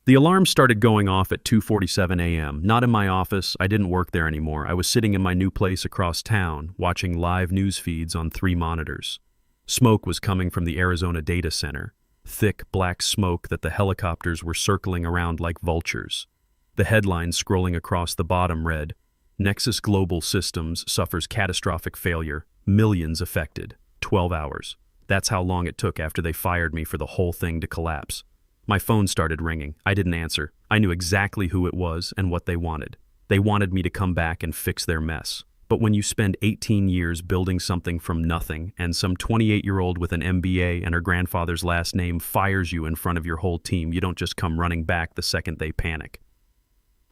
The alarm started going off at 2:47 a.m. Not in my office, I didn't work there anymore. I was sitting in my new place across town, watching live news feeds on 3 monitors. Smoke was coming from the Arizona data center, thick black smoke that the helicopters were circling around like vultures. The headlines scrolling across the bottom read, "Nexus Global Systems suffers catastrophic failure, millions affected, 12 hours. That's how long it took after they fired me for the whole thing to collapse. My phone started ringing. I didn't answer. I knew exactly who it was and what they wanted. They wanted me to come back and fix their mess. But when you spend 18 years building something from nothing and some 28-year-old with an MBA and her grandfather's last name fires you in front of your whole team, you don't just come running back the second they panic.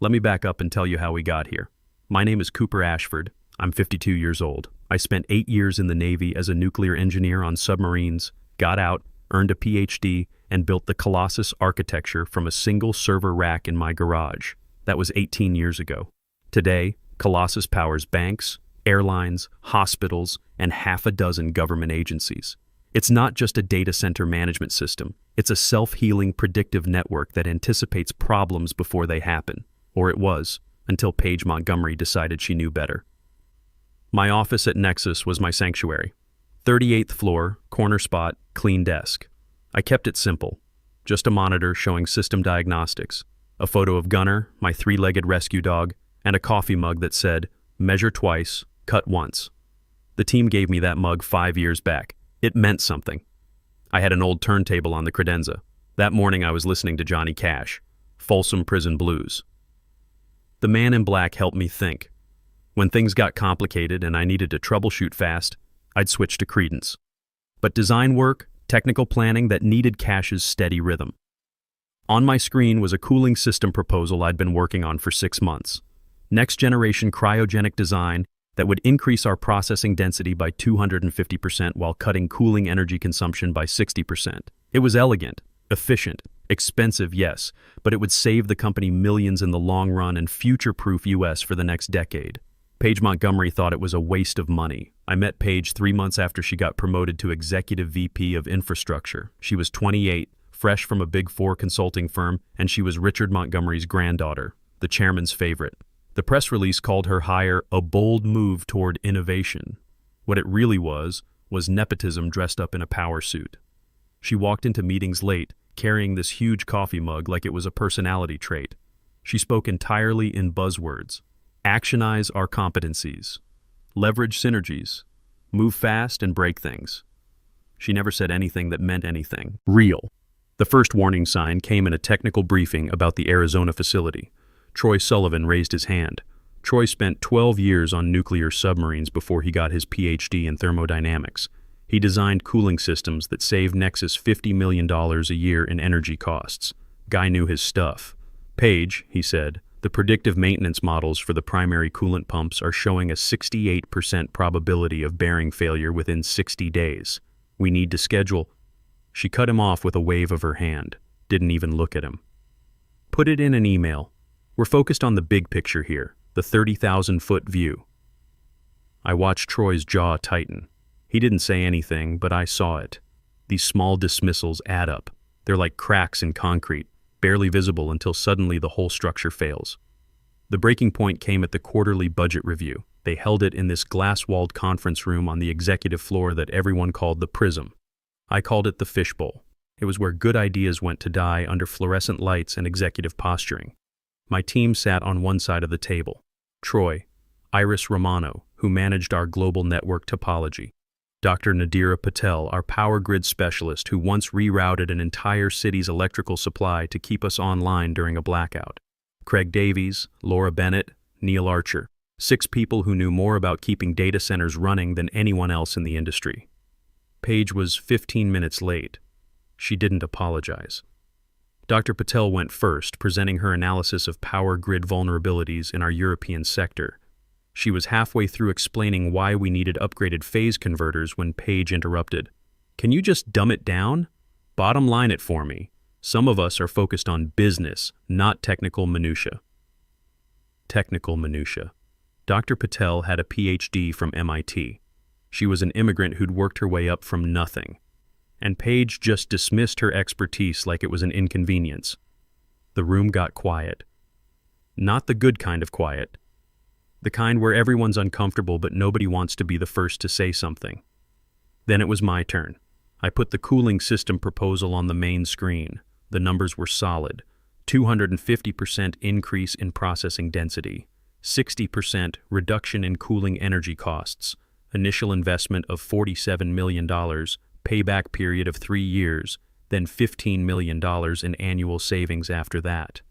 Let me back up and tell you how we got here. My name is Cooper Ashford. I'm 52 years old. I spent 8 years in the Navy as a nuclear engineer on submarines, got out, earned a PhD, and built the Colossus architecture from a single server rack in my garage. That was 18 years ago. Today, Colossus powers banks, airlines, hospitals, and half a dozen government agencies. It's not just a data center management system. It's a self-healing predictive network that anticipates problems before they happen. Or it was, until Paige Montgomery decided she knew better. My office at Nexus was my sanctuary. 38th floor, corner spot, clean desk. I kept it simple. Just a monitor showing system diagnostics, a photo of Gunner, my 3-legged rescue dog, and a coffee mug that said, "Measure twice, cut once." The team gave me that mug 5 years back. It meant something. I had an old turntable on the credenza. That morning I was listening to Johnny Cash, Folsom Prison Blues. The man in black helped me think. When things got complicated and I needed to troubleshoot fast, I'd switch to Credence. But design work, technical planning that needed Cash's steady rhythm. On my screen was a cooling system proposal I'd been working on for 6 months. Next generation cryogenic design that would increase our processing density by 250% while cutting cooling energy consumption by 60%. It was elegant, efficient, expensive, yes, but it would save the company millions in the long run and future-proof US for the next decade. Paige Montgomery thought it was a waste of money. I met Paige 3 months after she got promoted to Executive VP of Infrastructure. She was 28, fresh from a Big Four consulting firm, and she was Richard Montgomery's granddaughter, the chairman's favorite. The press release called her hire a bold move toward innovation. What it really was nepotism dressed up in a power suit. She walked into meetings late, carrying this huge coffee mug like it was a personality trait. She spoke entirely in buzzwords. Actionize our competencies. Leverage synergies. Move fast and break things. She never said anything that meant anything. Real. The first warning sign came in a technical briefing about the Arizona facility. Troy Sullivan raised his hand. Troy spent 12 years on nuclear submarines before he got his PhD in thermodynamics. He designed cooling systems that saved Nexus $50 million a year in energy costs. Guy knew his stuff. Paige, he said, the predictive maintenance models for the primary coolant pumps are showing a 68% probability of bearing failure within 60 days. We need to schedule. She cut him off with a wave of her hand, didn't even look at him. Put it in an email. We're focused on the big picture here, the 30,000-foot view. I watched Troy's jaw tighten. He didn't say anything, but I saw it. These small dismissals add up. They're like cracks in concrete, barely visible until suddenly the whole structure fails. The breaking point came at the quarterly budget review. They held it in this glass-walled conference room on the executive floor that everyone called the Prism. I called it the fishbowl. It was where good ideas went to die under fluorescent lights and executive posturing. My team sat on one side of the table. Troy, Iris Romano, who managed our global network topology. Dr. Nadira Patel, our power grid specialist who once rerouted an entire city's electrical supply to keep us online during a blackout. Craig Davies, Laura Bennett, Neil Archer. 6 people who knew more about keeping data centers running than anyone else in the industry. Paige was 15 minutes late. She didn't apologize. Dr. Patel went first, presenting her analysis of power grid vulnerabilities in our European sector. She was halfway through explaining why we needed upgraded phase converters when Paige interrupted. "Can you just dumb it down? Bottom line it for me. Some of us are focused on business, not technical minutia." Technical minutia. Dr. Patel had a PhD from MIT. She was an immigrant who'd worked her way up from nothing. And Paige just dismissed her expertise like it was an inconvenience. The room got quiet. Not the good kind of quiet. The kind where everyone's uncomfortable but nobody wants to be the first to say something. Then it was my turn. I put the cooling system proposal on the main screen. The numbers were solid. 250% increase in processing density. 60% reduction in cooling energy costs. Initial investment of $47 million. Payback period of 3 years. Then $15 million in annual savings after that.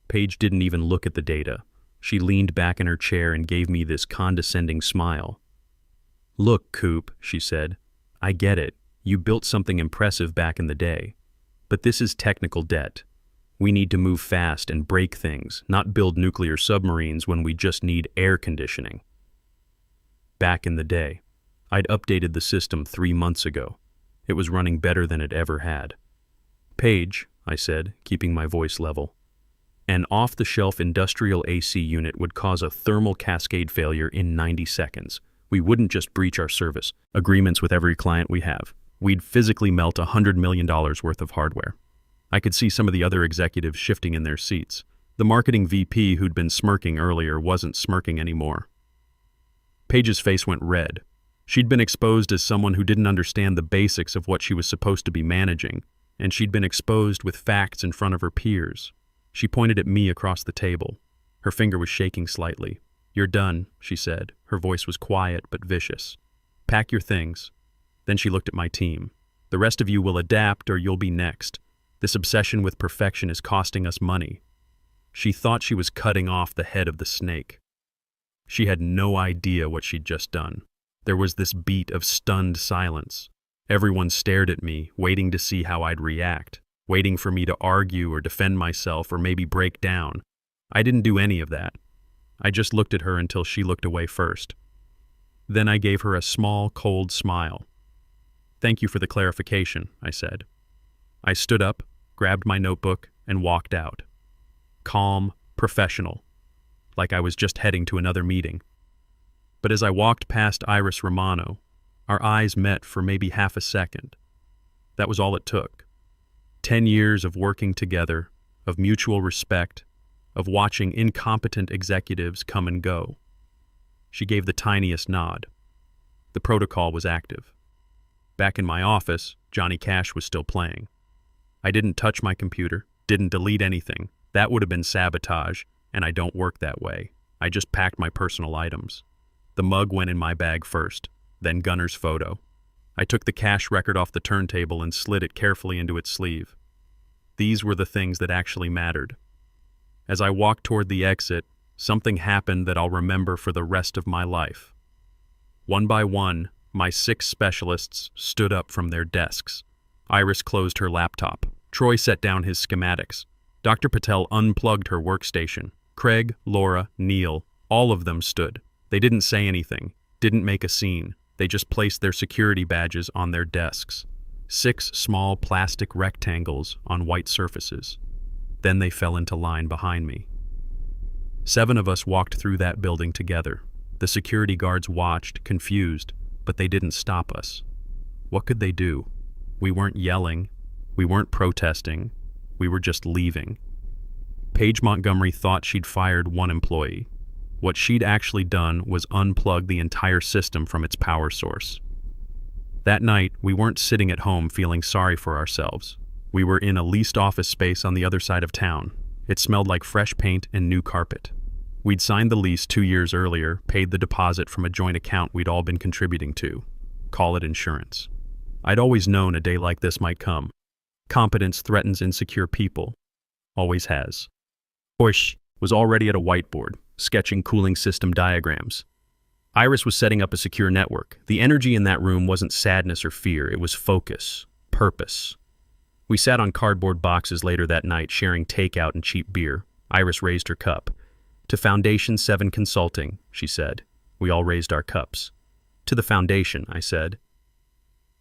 Paige didn't even look at the data. She leaned back in her chair and gave me this condescending smile. "Look, Coop," she said, "I get it. You built something impressive back in the day. But this is technical debt. We need to move fast and break things, not build nuclear submarines when we just need air conditioning." Back in the day. I'd updated the system 3 months ago. It was running better than it ever had. "Paige," I said, keeping my voice level, "an off-the-shelf industrial AC unit would cause a thermal cascade failure in 90 seconds. We wouldn't just breach our service agreements with every client we have. We'd physically melt $100 million worth of hardware." I could see some of the other executives shifting in their seats. The marketing VP who'd been smirking earlier wasn't smirking anymore. Paige's face went red. She'd been exposed as someone who didn't understand the basics of what she was supposed to be managing, and she'd been exposed with facts in front of her peers. She pointed at me across the table. Her finger was shaking slightly. "You're done," she said. Her voice was quiet but vicious. "Pack your things." Then she looked at my team. "The rest of you will adapt or you'll be next. This obsession with perfection is costing us money." She thought she was cutting off the head of the snake. She had no idea what she'd just done. There was this beat of stunned silence. Everyone stared at me, waiting to see how I'd react, waiting for me to argue or defend myself or maybe break down. I didn't do any of that. I just looked at her until she looked away first. Then I gave her a small, cold smile. "Thank you for the clarification," I said. I stood up, grabbed my notebook, and walked out. Calm, professional, like I was just heading to another meeting. But as I walked past Iris Romano, our eyes met for maybe half a second. That was all it took. 10 years of working together, of mutual respect, of watching incompetent executives come and go. She gave the tiniest nod. The protocol was active. Back in my office, Johnny Cash was still playing. I didn't touch my computer, didn't delete anything. That would have been sabotage, and I don't work that way. I just packed my personal items. The mug went in my bag first, then Gunner's photo. I took the Cash record off the turntable and slid it carefully into its sleeve. These were the things that actually mattered. As I walked toward the exit, something happened that I'll remember for the rest of my life. One by one, my 6 specialists stood up from their desks. Iris closed her laptop. Troy set down his schematics. Dr. Patel unplugged her workstation. Craig, Laura, Neil, all of them stood. They didn't say anything, didn't make a scene. They just placed their security badges on their desks. 6 small plastic rectangles on white surfaces. Then they fell into line behind me. 7 of us walked through that building together. The security guards watched, confused, but they didn't stop us. What could they do? We weren't yelling. We weren't protesting. We were just leaving. Paige Montgomery thought she'd fired one employee. What she'd actually done was unplug the entire system from its power source. That night, we weren't sitting at home feeling sorry for ourselves. We were in a leased office space on the other side of town. It smelled like fresh paint and new carpet. We'd signed the lease 2 years earlier, paid the deposit from a joint account we'd all been contributing to. Call it insurance. I'd always known a day like this might come. Competence threatens insecure people. Always has. Bush was already at a whiteboard, sketching cooling system diagrams. Iris was setting up a secure network. The energy in that room wasn't sadness or fear, it was focus, purpose. We sat on cardboard boxes later that night, sharing takeout and cheap beer. Iris raised her cup. "To Foundation 7 Consulting," she said. We all raised our cups. "To the Foundation," I said.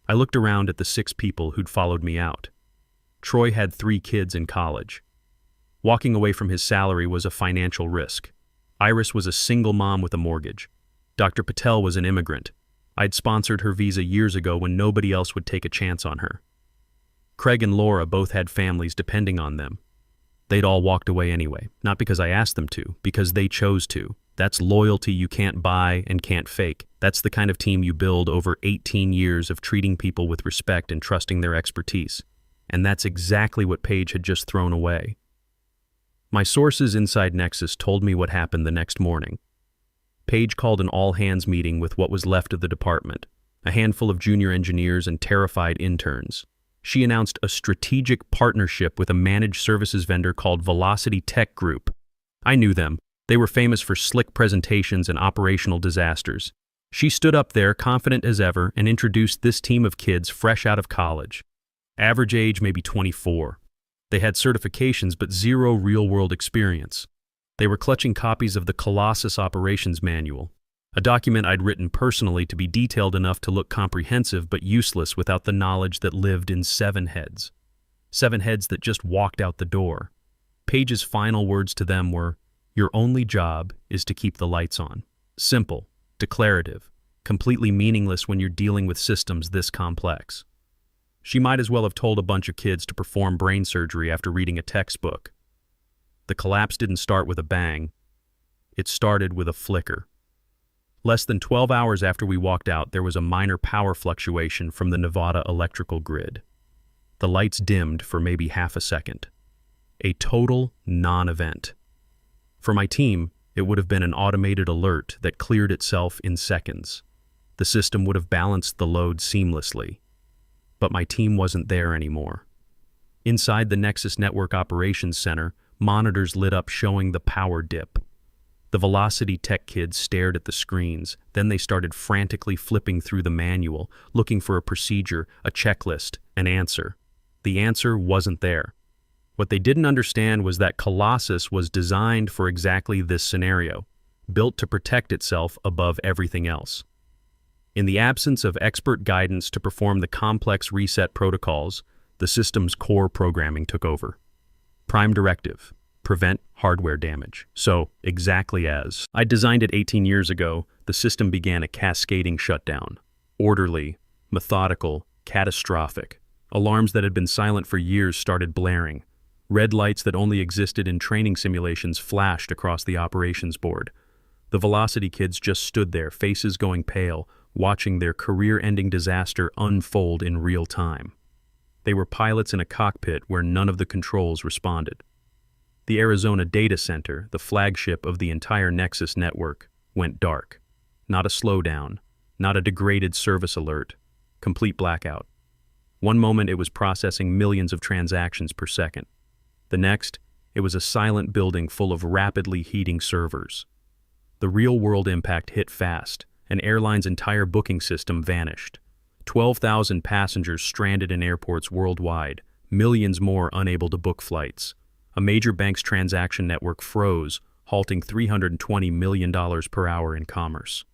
I looked around at the 6 people who'd followed me out. Troy had 3 kids in college. Walking away from his salary was a financial risk. Iris was a single mom with a mortgage. Dr. Patel was an immigrant. I'd sponsored her visa years ago when nobody else would take a chance on her. Craig and Laura both had families depending on them. They'd all walked away anyway, not because I asked them to, because they chose to. That's loyalty you can't buy and can't fake. That's the kind of team you build over 18 years of treating people with respect and trusting their expertise. And that's exactly what Paige had just thrown away. My sources inside Nexus told me what happened the next morning. Paige called an all-hands meeting with what was left of the department, a handful of junior engineers and terrified interns. She announced a strategic partnership with a managed services vendor called Velocity Tech Group. I knew them. They were famous for slick presentations and operational disasters. She stood up there, confident as ever, and introduced this team of kids fresh out of college. Average age maybe 24. They had certifications but zero real-world experience. They were clutching copies of the Colossus Operations Manual, a document I'd written personally to be detailed enough to look comprehensive but useless without the knowledge that lived in 7 heads. 7 heads that just walked out the door. Paige's final words to them were, "Your only job is to keep the lights on." Simple, declarative, completely meaningless when you're dealing with systems this complex. She might as well have told a bunch of kids to perform brain surgery after reading a textbook. The collapse didn't start with a bang. It started with a flicker. Less than 12 hours after we walked out, there was a minor power fluctuation from the Nevada electrical grid. The lights dimmed for maybe half a second. A total non-event. For my team, it would have been an automated alert that cleared itself in seconds. The system would have balanced the load seamlessly. But my team wasn't there anymore. Inside the Nexus Network Operations Center, monitors lit up showing the power dip. The Velocity Tech kids stared at the screens, then they started frantically flipping through the manual, looking for a procedure, a checklist, an answer. The answer wasn't there. What they didn't understand was that Colossus was designed for exactly this scenario, built to protect itself above everything else. In the absence of expert guidance to perform the complex reset protocols, the system's core programming took over. Prime directive: prevent hardware damage. So, exactly as I designed it 18 years ago, the system began a cascading shutdown. Orderly, methodical, catastrophic. Alarms that had been silent for years started blaring. Red lights that only existed in training simulations flashed across the operations board. The Velocity kids just stood there, faces going pale, watching their career-ending disaster unfold in real time. They were pilots in a cockpit where none of the controls responded. The Arizona data center, the flagship of the entire Nexus network, went dark. Not a slowdown, not a degraded service alert, complete blackout. One moment it was processing millions of transactions per second. The next, it was a silent building full of rapidly heating servers. The real-world impact hit fast. An airline's entire booking system vanished. 12,000 passengers stranded in airports worldwide, millions more unable to book flights. A major bank's transaction network froze, halting $320 million per hour in commerce.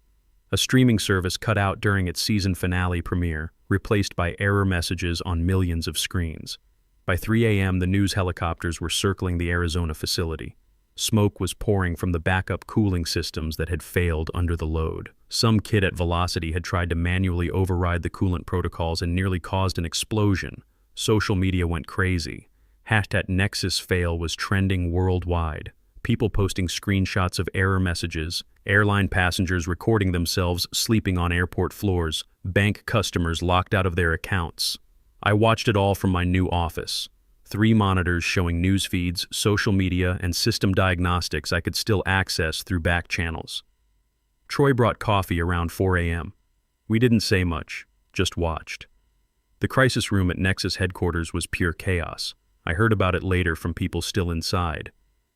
A streaming service cut out during its season finale premiere, replaced by error messages on millions of screens. By 3 a.m., the news helicopters were circling the Arizona facility. Smoke was pouring from the backup cooling systems that had failed under the load. Some kid at Velocity had tried to manually override the coolant protocols and nearly caused an explosion. Social media went crazy. #NexusFail was trending worldwide. People posting screenshots of error messages, airline passengers recording themselves sleeping on airport floors, bank customers locked out of their accounts. I watched it all from my new office. 3 monitors showing news feeds, social media, and system diagnostics I could still access through back channels. Troy brought coffee around 4 a.m. We didn't say much, just watched. The crisis room at Nexus headquarters was pure chaos. I heard about it later from people still inside.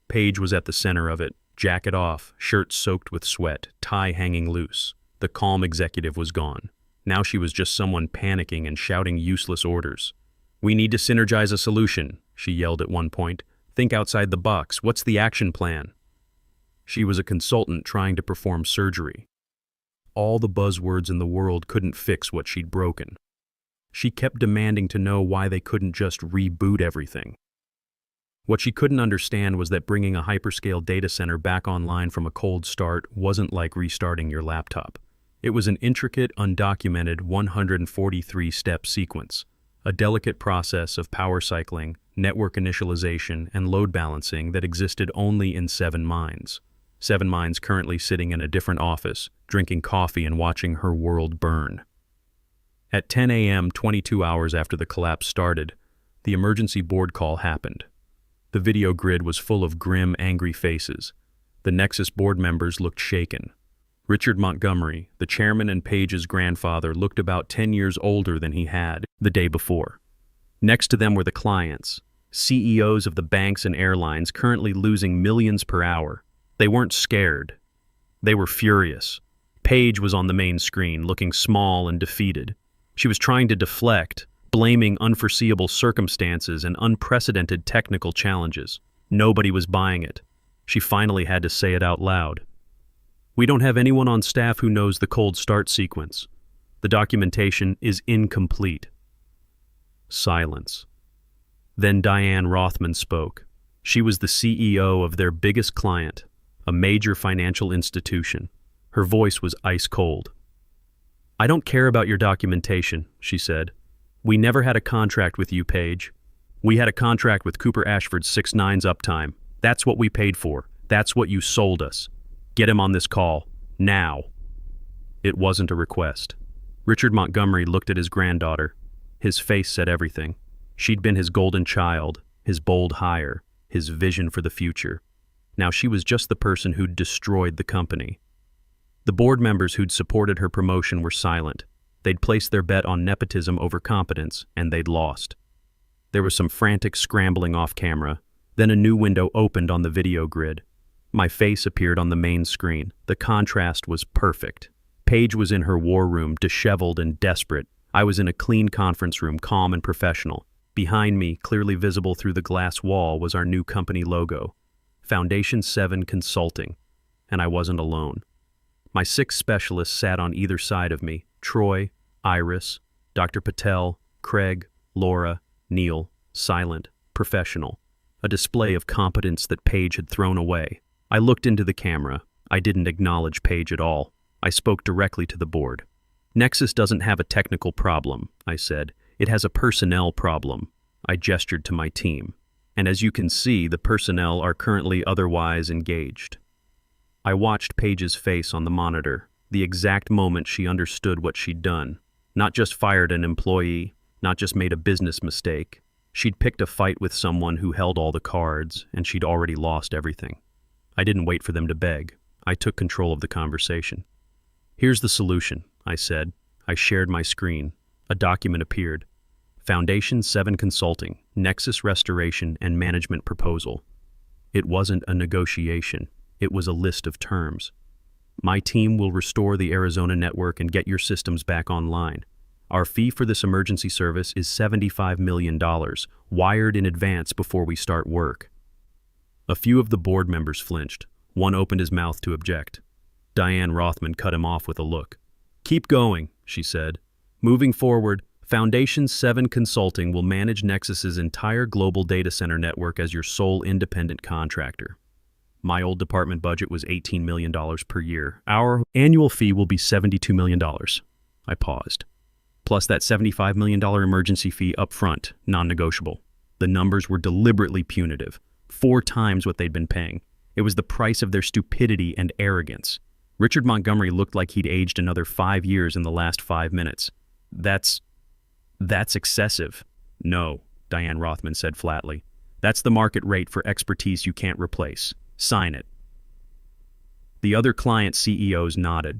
Paige was at the center of it, jacket off, shirt soaked with sweat, tie hanging loose. The calm executive was gone. Now she was just someone panicking and shouting useless orders. "We need to synergize a solution," she yelled at one point. "Think outside the box. What's the action plan?" She was a consultant trying to perform surgery. All the buzzwords in the world couldn't fix what she'd broken. She kept demanding to know why they couldn't just reboot everything. What she couldn't understand was that bringing a hyperscale data center back online from a cold start wasn't like restarting your laptop. It was an intricate, undocumented 143-step sequence. a delicate process of power cycling, network initialization, and load balancing that existed only in 7 minds. 7 minds currently sitting in a different office, drinking coffee and watching her world burn. At 10 a.m., 22 hours after the collapse started, the emergency board call happened. The video grid was full of grim, angry faces. The Nexus board members looked shaken. Richard Montgomery, the chairman and Page's grandfather, looked about 10 years older than he had the day before. Next to them were the clients, CEOs of the banks and airlines currently losing millions per hour. They weren't scared. They were furious. Page was on the main screen, looking small and defeated. She was trying to deflect, blaming unforeseeable circumstances and unprecedented technical challenges. Nobody was buying it. She finally had to say it out loud. "We don't have anyone on staff who knows the cold start sequence. The documentation is incomplete." Silence. Then Diane Rothman spoke. She was the CEO of their biggest client, a major financial institution. Her voice was ice cold. "I don't care about your documentation," she said. "We never had a contract with you, Page. We had a contract with Cooper Ashford's 6-9's uptime. That's what we paid for. That's what you sold us. Get him on this call. Now." It wasn't a request. Richard Montgomery looked at his granddaughter. His face said everything. She'd been his golden child, his bold hire, his vision for the future. Now she was just the person who'd destroyed the company. The board members who'd supported her promotion were silent. They'd placed their bet on nepotism over competence, and they'd lost. There was some frantic scrambling off camera. Then a new window opened on the video grid. My face appeared on the main screen. The contrast was perfect. Paige was in her war room, disheveled and desperate. I was in a clean conference room, calm and professional. Behind me, clearly visible through the glass wall, was our new company logo, Foundation 7 Consulting, and I wasn't alone. My 6 specialists sat on either side of me: Troy, Iris, Dr. Patel, Craig, Laura, Neil, silent, professional. A display of competence that Paige had thrown away. I looked into the camera. I didn't acknowledge Paige at all. I spoke directly to the board. "Nexus doesn't have a technical problem," I said. "It has a personnel problem." I gestured to my team. "And as you can see, the personnel are currently otherwise engaged." I watched Paige's face on the monitor, the exact moment she understood what she'd done. Not just fired an employee, not just made a business mistake. She'd picked a fight with someone who held all the cards, and she'd already lost everything. I didn't wait for them to beg. I took control of the conversation. "Here's the solution," I said. I shared my screen. A document appeared. Foundation 7 Consulting, Nexus Restoration and Management Proposal. It wasn't a negotiation. It was a list of terms. "My team will restore the Arizona network and get your systems back online. Our fee for this emergency service is $75 million, wired in advance before we start work." A few of the board members flinched. One opened his mouth to object. Diane Rothman cut him off with a look. "Keep going," she said. "Moving forward, Foundation 7 Consulting will manage Nexus's entire global data center network as your sole independent contractor. My old department budget was $18 million per year. Our annual fee will be $72 million. I paused. Plus that $75 million emergency fee up front, non-negotiable. The numbers were deliberately punitive, 4 times what they'd been paying. It was the price of their stupidity and arrogance. Richard Montgomery looked like he'd aged another 5 years in the last 5 minutes. That's excessive." "No," Diane Rothman said flatly. "That's the market rate for expertise you can't replace. Sign it." The other client CEOs nodded.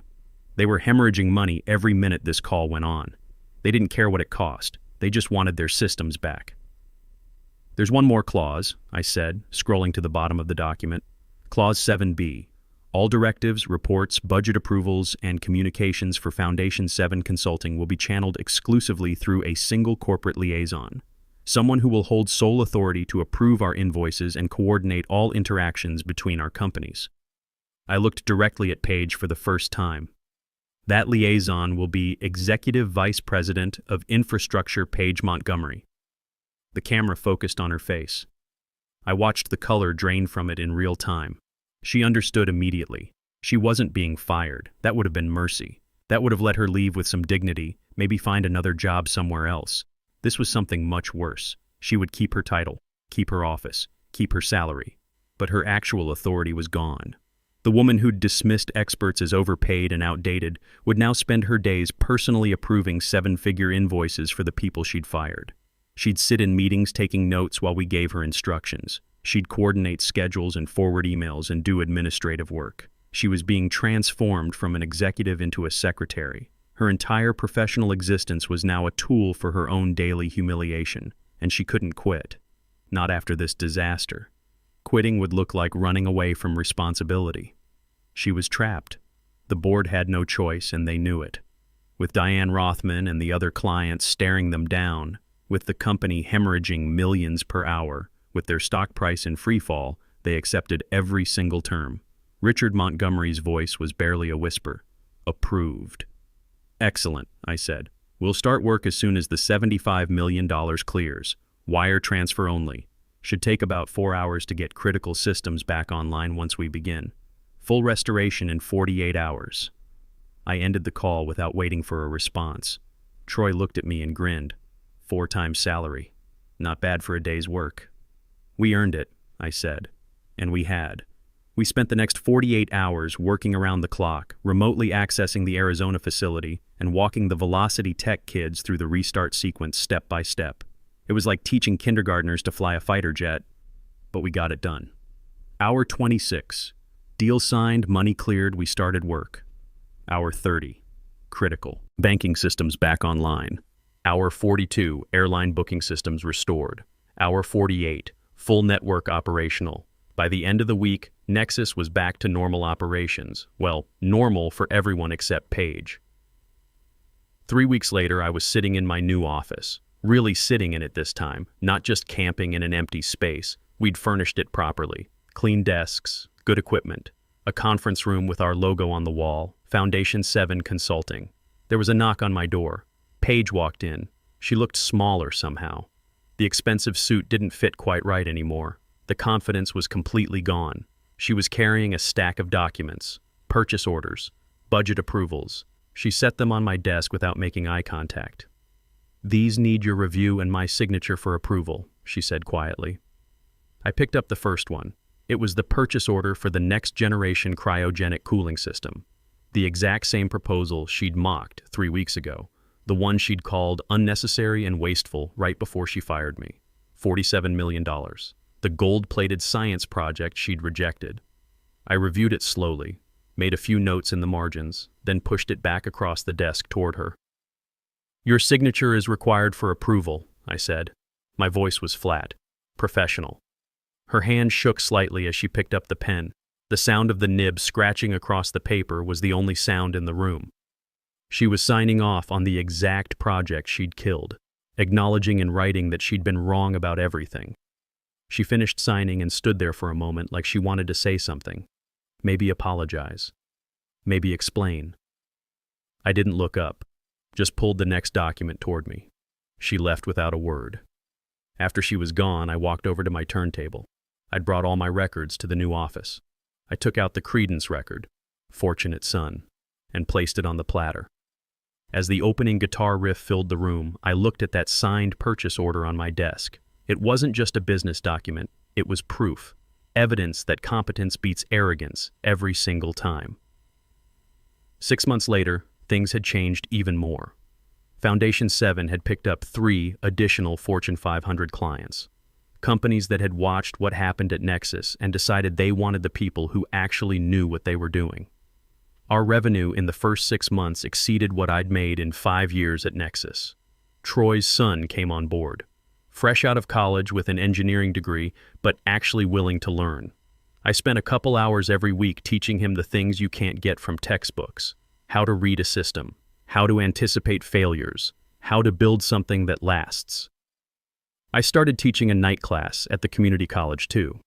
They were hemorrhaging money every minute this call went on. They didn't care what it cost. They just wanted their systems back. "There's one more clause," I said, scrolling to the bottom of the document. Clause 7B. "All directives, reports, budget approvals, and communications for Foundation 7 Consulting will be channeled exclusively through a single corporate liaison, someone who will hold sole authority to approve our invoices and coordinate all interactions between our companies." I looked directly at Paige for the first time. That liaison will be Executive Vice President of Infrastructure Paige Montgomery. The camera focused on her face. I watched the color drain from it in real time. She understood immediately. She wasn't being fired. That would have been mercy. That would have let her leave with some dignity, maybe find another job somewhere else. This was something much worse. She would keep her title, keep her office, keep her salary, but her actual authority was gone. The woman who'd dismissed experts as overpaid and outdated would now spend her days personally approving seven-figure invoices for the people she'd fired. She'd sit in meetings taking notes while we gave her instructions. She'd coordinate schedules and forward emails and do administrative work. She was being transformed from an executive into a secretary. Her entire professional existence was now a tool for her own daily humiliation, and she couldn't quit. Not after this disaster. Quitting would look like running away from responsibility. She was trapped. The board had no choice, and they knew it. With Diane Rothman and the other clients staring them down, with the company hemorrhaging millions per hour, with their stock price in freefall, they accepted every single term. Richard Montgomery's voice was barely a whisper. Approved. Excellent, I said. We'll start work as soon as the $75 million clears. Wire transfer only. Should take about 4 hours to get critical systems back online once we begin. Full restoration in 48 hours. I ended the call without waiting for a response. Troy looked at me and grinned. 4 times salary. Not bad for a day's work. We earned it, I said. And we had. We spent the next 48 hours working around the clock, remotely accessing the Arizona facility and walking the Velocity Tech kids through the restart sequence step by step. It was like teaching kindergartners to fly a fighter jet, but we got it done. Hour 26. Deal signed, money cleared, we started work. Hour 30. Critical. Banking systems back online. Hour 42. Airline booking systems restored. Hour 48. Full network operational. By the end of the week, Nexus was back to normal operations. Well, normal for everyone except Paige. 3 weeks later, I was sitting in my new office. Really sitting in it this time, not just camping in an empty space. We'd furnished it properly. Clean desks, good equipment, a conference room with our logo on the wall, Foundation 7 Consulting. There was a knock on my door. Paige walked in. She looked smaller somehow. The expensive suit didn't fit quite right anymore. The confidence was completely gone. She was carrying a stack of documents, purchase orders, budget approvals. She set them on my desk without making eye contact. "These need your review and my signature for approval," she said quietly. I picked up the first one. It was the purchase order for the next-generation cryogenic cooling system. The exact same proposal she'd mocked 3 weeks ago. The one she'd called unnecessary and wasteful right before she fired me. $47 million. The gold-plated science project she'd rejected. I reviewed it slowly, made a few notes in the margins, then pushed it back across the desk toward her. "Your signature is required for approval," I said. My voice was flat, professional. Her hand shook slightly as she picked up the pen. The sound of the nib scratching across the paper was the only sound in the room. She was signing off on the exact project she'd killed, acknowledging in writing that she'd been wrong about everything. She finished signing and stood there for a moment like she wanted to say something. Maybe apologize. Maybe explain. I didn't look up. Just pulled the next document toward me. She left without a word. After she was gone, I walked over to my turntable. I'd brought all my records to the new office. I took out the Credence record, Fortunate Son, and placed it on the platter. As the opening guitar riff filled the room, I looked at that signed purchase order on my desk. It wasn't just a business document, it was proof, evidence that competence beats arrogance every single time. 6 months later, things had changed even more. Foundation 7 had picked up 3 additional Fortune 500 clients. Companies that had watched what happened at Nexus and decided they wanted the people who actually knew what they were doing. Our revenue in the first 6 months exceeded what I'd made in 5 years at Nexus. Troy's son came on board. Fresh out of college with an engineering degree, but actually willing to learn. I spent a couple hours every week teaching him the things you can't get from textbooks. How to read a system, how to anticipate failures, how to build something that lasts. I started teaching a night class at the community college too.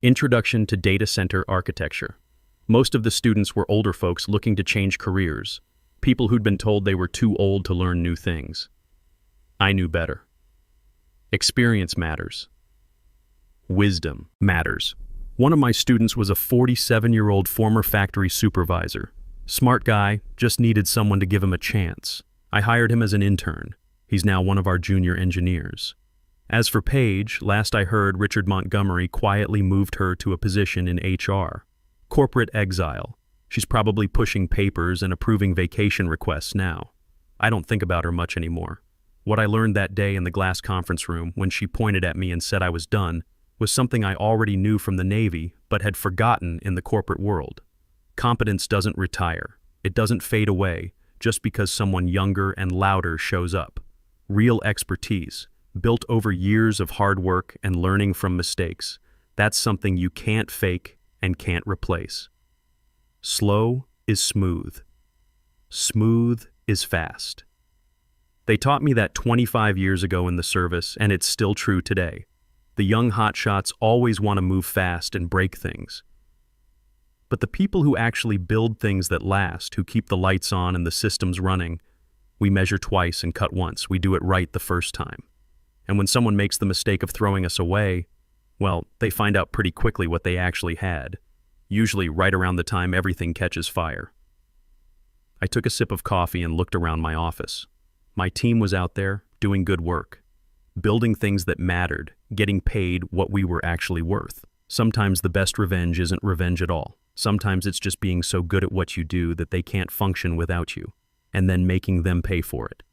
Introduction to Data Center Architecture. Most of the students were older folks looking to change careers, people who'd been told they were too old to learn new things. I knew better. Experience matters. Wisdom matters. One of my students was a 47-year-old former factory supervisor. Smart guy, just needed someone to give him a chance. I hired him as an intern. He's now one of our junior engineers. As for Paige, last I heard, Richard Montgomery quietly moved her to a position in HR. Corporate exile. She's probably pushing papers and approving vacation requests now. I don't think about her much anymore. What I learned that day in the glass conference room when she pointed at me and said I was done was something I already knew from the Navy but had forgotten in the corporate world. Competence doesn't retire. It doesn't fade away just because someone younger and louder shows up. Real expertise, built over years of hard work and learning from mistakes, that's something you can't fake and can't replace. Slow is smooth. Smooth is fast. They taught me that 25 years ago in the service, and it's still true today. The young hotshots always want to move fast and break things. But the people who actually build things that last, who keep the lights on and the systems running, we measure twice and cut once. We do it right the first time. And when someone makes the mistake of throwing us away, well, they find out pretty quickly what they actually had, usually right around the time everything catches fire. I took a sip of coffee and looked around my office. My team was out there, doing good work, building things that mattered, getting paid what we were actually worth. Sometimes the best revenge isn't revenge at all. Sometimes it's just being so good at what you do that they can't function without you, and then making them pay for it.